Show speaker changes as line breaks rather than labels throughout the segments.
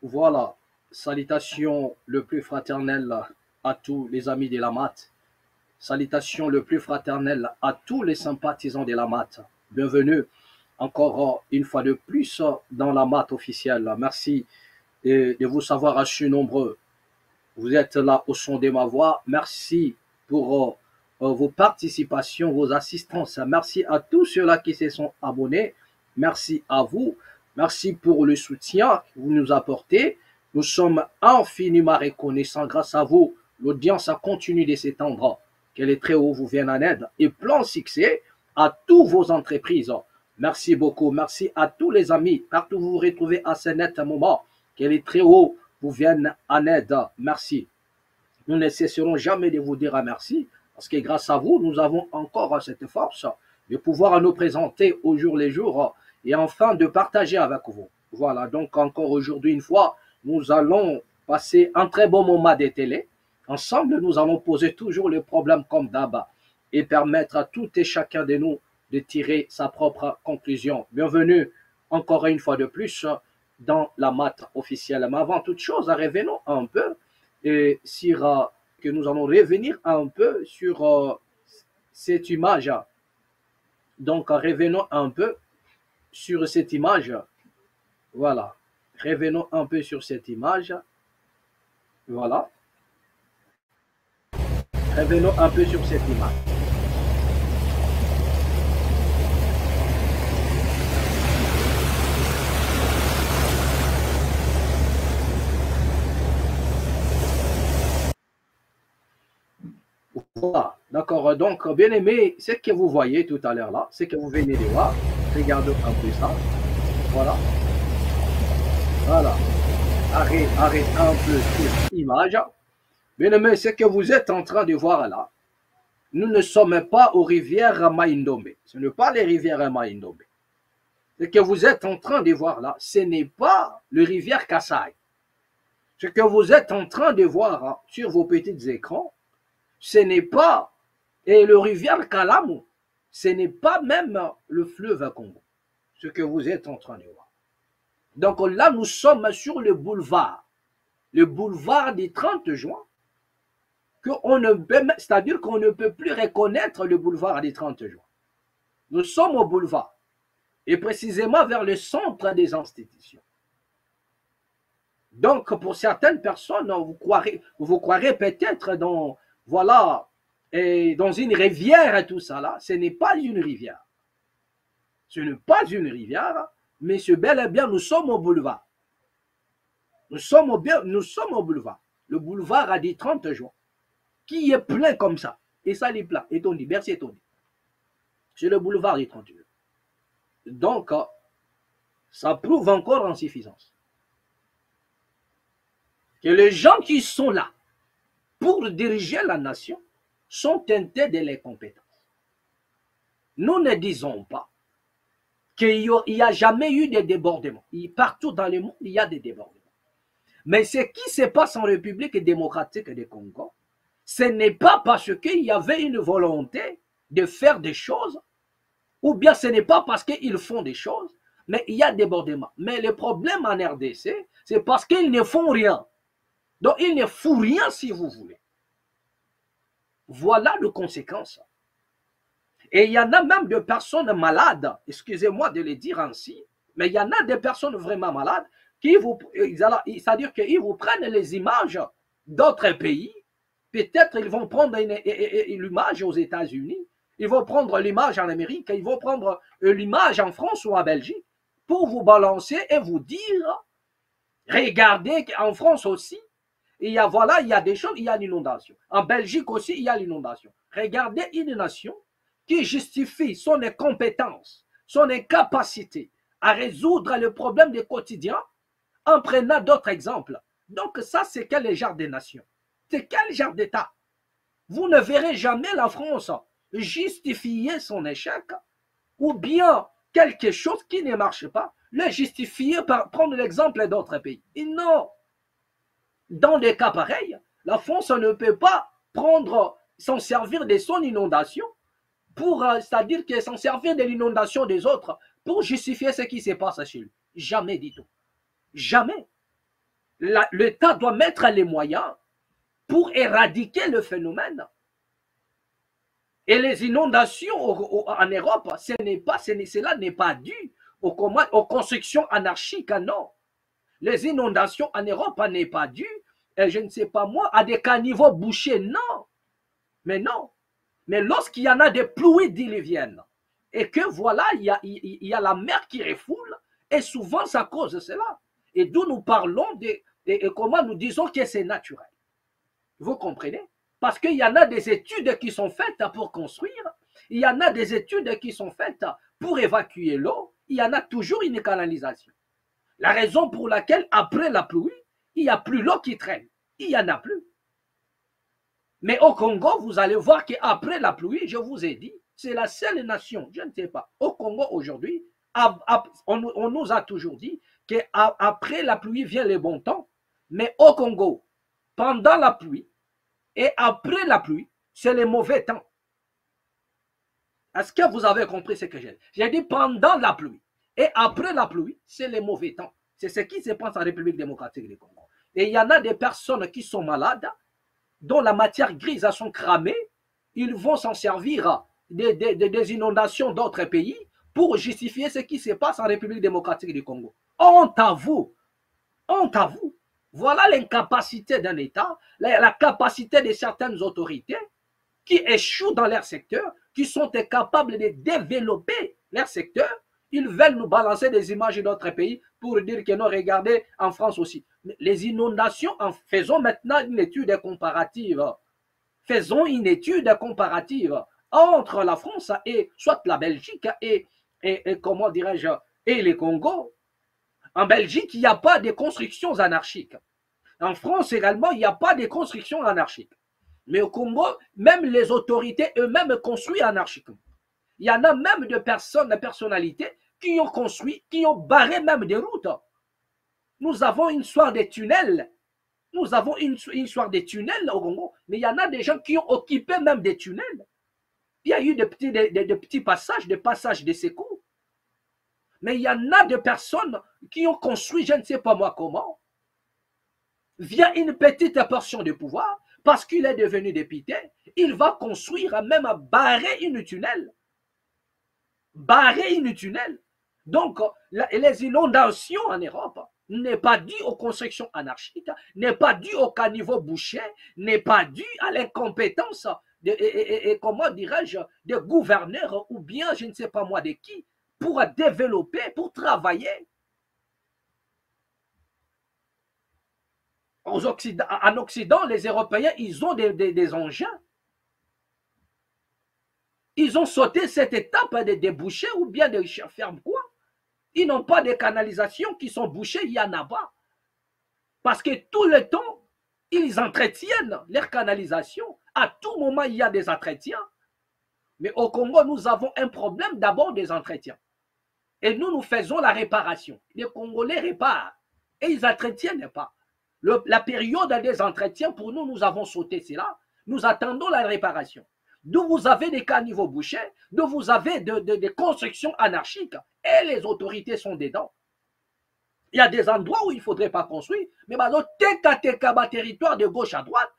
Voilà, salutations le plus fraternel à tous les amis de la mat. Salutations le plus fraternel à tous les sympathisants de la mat. Bienvenue encore une fois de plus dans la mat officielle. Merci de vous savoir assis nombreux. Vous êtes là au son de ma voix. Merci pour vos participations, vos assistances. Merci à tous ceux-là qui se sont abonnés. Merci à vous. Merci pour le soutien que vous nous apportez. Nous sommes infiniment reconnaissants grâce à vous. L'audience continue de s'étendre. Que les très hauts vous viennent en aide et plein succès à toutes vos entreprises. Merci beaucoup. Merci à tous les amis. Partout où vous vous retrouvez à ce net moment. Que les très hauts vous viennent en aide. Merci. Nous ne cesserons jamais de vous dire un merci parce que grâce à vous, nous avons encore cette force de pouvoir nous présenter au jour les jours et enfin de partager avec vous. Voilà, donc encore aujourd'hui une fois, nous allons passer un très bon moment de télé. Ensemble, nous allons poser toujours les problèmes comme d'hab et permettre à tout et chacun de nous de tirer sa propre conclusion. Bienvenue encore une fois de plus dans la mat officielle. Mais avant toute chose, revenons un peu et sur que nous allons revenir un peu sur cette image. Donc, revenons un peu sur cette image. Voilà. Revenons un peu sur cette image. Voilà. Revenons un peu sur cette image. Voilà, d'accord. Donc, bien aimé, ce que vous voyez tout à l'heure là, ce que vous venez de voir, regardez un peu ça. Voilà. Voilà. Arrête un peu cette image. Bien aimé, ce que vous êtes en train de voir là, nous ne sommes pas aux rivières Maïndomé. Ce n'est pas les rivières Maïndomé. Ce que vous êtes en train de voir là, ce n'est pas le rivière Kassai. Ce que vous êtes en train de voir sur vos petits écrans, ce n'est pas le rivière Kalamu, ce n'est pas même le fleuve Congo, ce que vous êtes en train de voir. Donc là, nous sommes sur le boulevard du 30 juin, c'est-à-dire qu'on ne peut plus reconnaître le boulevard du 30 juin. Nous sommes au boulevard, et précisément vers le centre des institutions. Donc, pour certaines personnes, vous croirez peut-être dans, voilà, et dans une rivière et tout ça là. Ce n'est pas une rivière. Ce n'est pas une rivière, mais c'est bel et bien, nous sommes au boulevard. Nous sommes au boulevard. Le boulevard a dit 30 juin, qui est plein comme ça. Et ça, il est plein. Et on dit, merci, et on dit. C'est le boulevard du 30 juin. Donc, ça prouve encore insuffisance. Que les gens qui sont là pour diriger la nation sont teintés de leurs compétences. Nous ne disons pas qu'il n'y a jamais eu de débordements. Partout dans le monde, il y a des débordements. Mais ce qui se passe en République démocratique du Congo, ce n'est pas parce qu'il y avait une volonté de faire des choses, ou bien ce n'est pas parce qu'ils font des choses, mais il y a des débordements. Mais le problème en RDC, c'est parce qu'ils ne font rien. Donc, ils ne font rien si vous voulez. Voilà les conséquences. Et il y en a même des personnes malades, excusez-moi de le dire ainsi, mais il y en a des personnes vraiment malades c'est-à-dire qu'ils vous prennent les images d'autres pays. Peut-être ils vont prendre l'image aux États-Unis, ils vont prendre l'image en Amérique, ils vont prendre l'image en France ou en Belgique pour vous balancer et vous dire, regardez qu'en France aussi, il y a des choses, il y a l'inondation. En Belgique aussi, il y a l'inondation. Regardez une nation qui justifie son incompétence, son incapacité à résoudre le problème du quotidien en prenant d'autres exemples. Donc ça, c'est quel genre de nation? C'est quel genre d'État? Vous ne verrez jamais la France justifier son échec ou bien quelque chose qui ne marche pas, le justifier par prendre l'exemple d'autres pays. Et non. Dans des cas pareils, la France ne peut pas s'en servir de son inondation c'est-à-dire que s'en servir de l'inondation des autres pour justifier ce qui se passe chez lui. Jamais du tout. Jamais. L'État doit mettre les moyens pour éradiquer le phénomène. Et les inondations en Europe, cela n'est pas dû aux constructions anarchiques, non. Les inondations en Europe n'est pas dû, je ne sais pas moi, à des caniveaux bouchés, non. Mais non. Mais lorsqu'il y en a des pluies diluviennes, et que voilà, il y a la mer qui refoule, et souvent ça cause cela. Et d'où nous parlons et comment nous disons que c'est naturel. Vous comprenez? Parce qu'il y en a des études qui sont faites pour construire, il y en a des études qui sont faites pour évacuer l'eau, il y en a toujours une canalisation. La raison pour laquelle après la pluie, il n'y a plus l'eau qui traîne, il n'y en a plus. Mais au Congo, vous allez voir qu'après la pluie, je vous ai dit, c'est la seule nation, je ne sais pas, au Congo aujourd'hui, on nous a toujours dit qu'après la pluie vient le bon temps, mais au Congo, pendant la pluie, et après la pluie, c'est le mauvais temps. Est-ce que vous avez compris ce que j'ai dit? J'ai dit pendant la pluie et après la pluie, c'est le mauvais temps. C'est ce qui se passe en République démocratique du Congo. Et il y en a des personnes qui sont malades, dont la matière grise a sont cramées, ils vont s'en servir des inondations d'autres pays pour justifier ce qui se passe en République démocratique du Congo. Honte à vous! Honte à vous! Voilà l'incapacité d'un État, la capacité de certaines autorités qui échouent dans leur secteur, qui sont incapables de développer leur secteur. Ils veulent nous balancer des images d'autres pays pour dire que non, regardez, en France aussi. Les inondations, faisons maintenant une étude comparative. Faisons une étude comparative entre la France et soit la Belgique et comment dirais-je, et les Congo. En Belgique, il n'y a pas de constructions anarchiques. En France également, il n'y a pas de constructions anarchiques. Mais au Congo, même les autorités eux-mêmes construisent anarchiquement. Il y en a même de personnes, de personnalités qui ont construit, qui ont barré même des routes. Nous avons une histoire des tunnels. Nous avons une histoire des tunnels au Congo, mais il y en a des gens qui ont occupé même des tunnels. Il y a eu des petits passages, des passages de secours. Mais il y en a de personnes qui ont construit, je ne sais pas moi comment, via une petite portion de pouvoir, parce qu'il est devenu député, il va construire, même barrer une tunnel. Barrer une tunnel. Donc, les inondations en Europe n'est pas due aux constructions anarchiques, n'est pas due au caniveau bouché, n'est pas due à l'incompétence comment dirais-je, des gouverneurs ou bien je ne sais pas moi de qui, pour développer, pour travailler. En Occident, les Européens, ils ont des engins. Ils ont sauté cette étape de déboucher ou bien de faire quoi? Ils n'ont pas de canalisations qui sont bouchées, il y en a pas. Parce que tout le temps, ils entretiennent leur canalisation. À tout moment, il y a des entretiens. Mais au Congo, nous avons un problème d'abord des entretiens. Et nous faisons la réparation. Les Congolais réparent. Et ils n'entretiennent pas. La période des entretiens, pour nous, nous avons sauté cela. Nous attendons la réparation. D'où vous avez des caniveaux bouchés, d'où vous avez des constructions anarchiques, et les autorités sont dedans. Il y a des endroits où il ne faudrait pas construire, mais territoire de gauche à droite,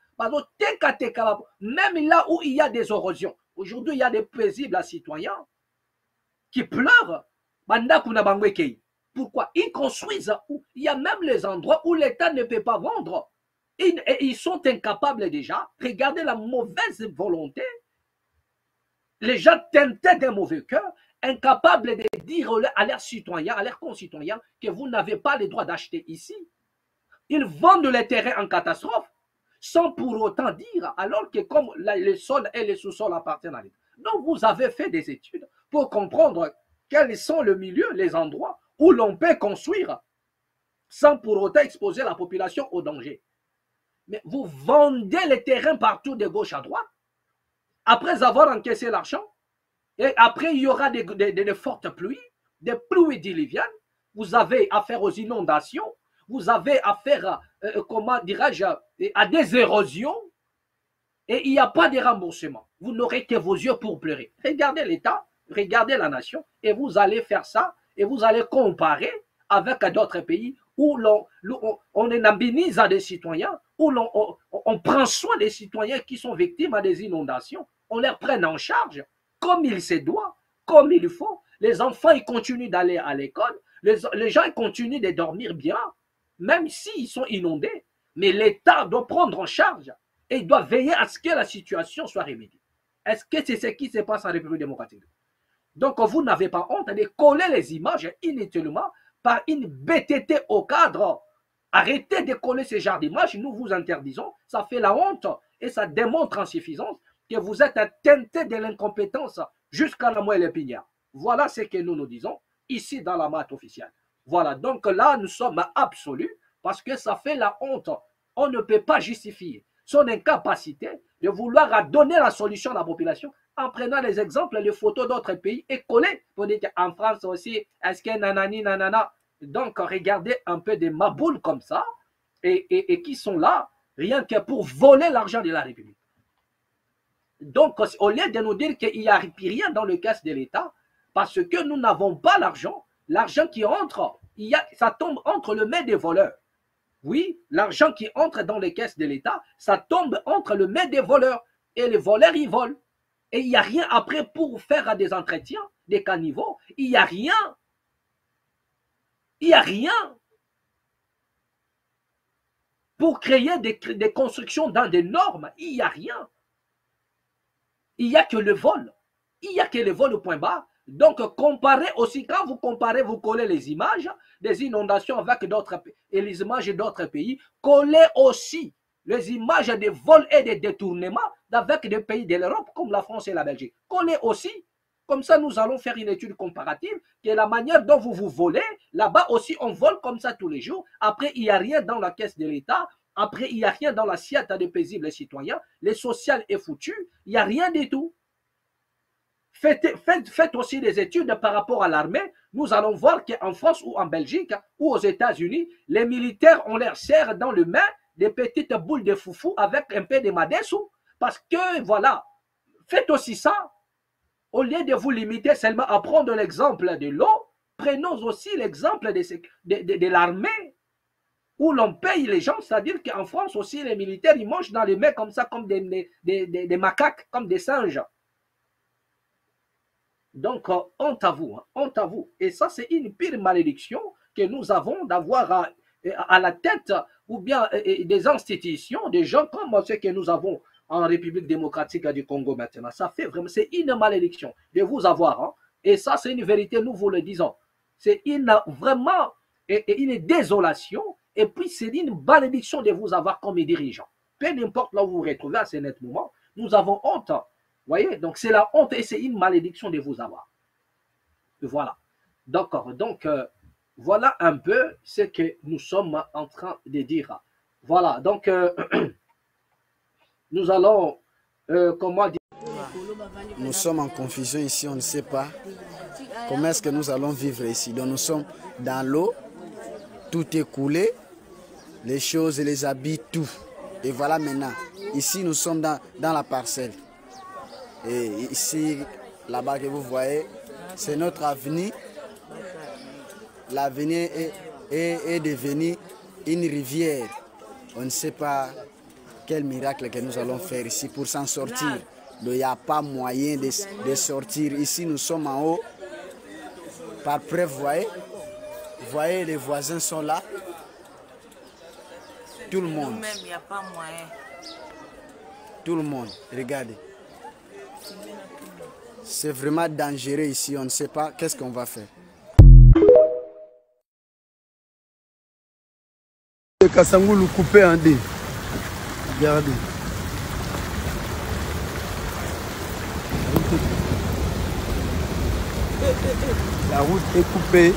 même là où il y a des érosions. Aujourd'hui, il y a des paisibles citoyens qui pleurent. Pourquoi? Ils construisent. Il y a même les endroits où l'État ne peut pas vendre. Et ils sont incapables déjà. Regardez la mauvaise volonté. Les gens teintés d'un mauvais cœur, incapables de dire à leurs citoyens, à leurs concitoyens, que vous n'avez pas le droit d'acheter ici. Ils vendent les terrains en catastrophe, sans pour autant dire, alors que comme le sol et le sous-sol appartiennent à l'État. Donc vous avez fait des études pour comprendre quels sont le milieu, les endroits où l'on peut construire sans pour autant exposer la population au danger. Mais vous vendez les terrains partout de gauche à droite, après avoir encaissé l'argent, et après il y aura des fortes pluies, des pluies diluviennes, vous avez affaire aux inondations, vous avez affaire, comment dirais-je, à des érosions, et il n'y a pas de remboursement. Vous n'aurez que vos yeux pour pleurer. Regardez l'État, regardez la nation, et vous allez faire ça, et vous allez comparer avec d'autres pays où on indemnise des citoyens, où on prend soin des citoyens qui sont victimes des inondations, on les prenne en charge comme il se doit, comme il faut. Les enfants, ils continuent d'aller à l'école, les gens ils continuent de dormir bien, même s'ils sont inondés. Mais l'État doit prendre en charge et il doit veiller à ce que la situation soit remédiée. Est-ce que c'est ce qui se passe en République démocratique? Donc, vous n'avez pas honte de coller les images inutilement par une BTT au cadre. Arrêtez de coller ce genre d'images, nous vous interdisons. Ça fait la honte et ça démontre en suffisance que vous êtes teinté de l'incompétence jusqu'à la moelle épinière. Voilà ce que nous disons ici dans la maths officielle. Voilà, donc là, nous sommes absolus parce que ça fait la honte. On ne peut pas justifier son incapacité de vouloir donner la solution à la population en prenant les exemples, les photos d'autres pays et coller pour dire qu'en France aussi, est-ce que nanani, nanana. Donc, regardez un peu des maboules comme ça et qui sont là rien que pour voler l'argent de la République. Donc, au lieu de nous dire qu'il n'y a rien dans le caisse de l'État, parce que nous n'avons pas l'argent qui entre, ça tombe entre les mains des voleurs. Oui, l'argent qui entre dans les caisses de l'État, ça tombe entre les mains des voleurs. Et les voleurs, ils volent. Et il n'y a rien après pour faire des entretiens, des caniveaux. Il n'y a rien. Il n'y a rien pour créer des constructions dans des normes. Il n'y a rien. Il n'y a que le vol. Il n'y a que le vol au point bas. Donc, comparez aussi, quand vous comparez, vous collez les images des inondations avec d'autres pays, et les images d'autres pays, collez aussi les images des vols et des détournements avec des pays de l'Europe comme la France et la Belgique. Collez aussi. Comme ça, nous allons faire une étude comparative, qui est la manière dont vous vous volez. Là-bas aussi, on vole comme ça tous les jours. Après, il n'y a rien dans la caisse de l'État. Après, il n'y a rien dans l'assiette des paisibles citoyens. Les social est foutu. Il n'y a rien du tout. Faites aussi des études par rapport à l'armée. Nous allons voir qu'en France ou en Belgique ou aux États-Unis, les militaires, on leur sert dans le main des petites boules de foufou avec un peu de madessou. Parce que, voilà, faites aussi ça. Au lieu de vous limiter seulement à prendre l'exemple de l'eau, prenons aussi l'exemple de l'armée, où l'on paye les gens, c'est-à-dire qu'en France aussi, les militaires, ils mangent dans les mains comme ça, comme des macaques, comme des singes. Donc, honte à vous, hein, honte à vous. Et ça, c'est une pire malédiction que nous avons d'avoir à la tête ou bien des institutions, des gens comme ceux que nous avons en République démocratique du Congo maintenant. Ça fait vraiment, c'est une malédiction de vous avoir. Hein. Et ça, c'est une vérité, nous vous le disons. C'est vraiment une désolation. Et puis, c'est une malédiction de vous avoir comme dirigeant. Peu importe là où vous vous retrouvez à ce net moment, nous avons honte. Vous voyez, donc c'est la honte et c'est une malédiction de vous avoir. Voilà. D'accord. Donc, voilà un peu ce que nous sommes en train de dire. Voilà. Donc, nous allons, comment dire?
Nous sommes en confusion ici, on ne sait pas comment est-ce que nous allons vivre ici. Donc, nous sommes dans l'eau, tout est coulé, les choses et les habits, tout. Et voilà maintenant. Ici, nous sommes dans la parcelle. Et ici, là-bas que vous voyez, c'est notre avenir. L'avenir est devenu une rivière. On ne sait pas quel miracle que nous allons faire ici pour s'en sortir. Donc, il n'y a pas moyen de sortir. Ici, nous sommes en haut. Par près, vous voyez, les voisins sont là. Tout le monde.
Nous-mêmes, il n'y a pas moyen.
Tout le monde, regardez. C'est vraiment dangereux ici, on ne sait pas qu'est-ce qu'on va faire.
Le Kassangoulou coupé en deux. Regardez. La route est coupée.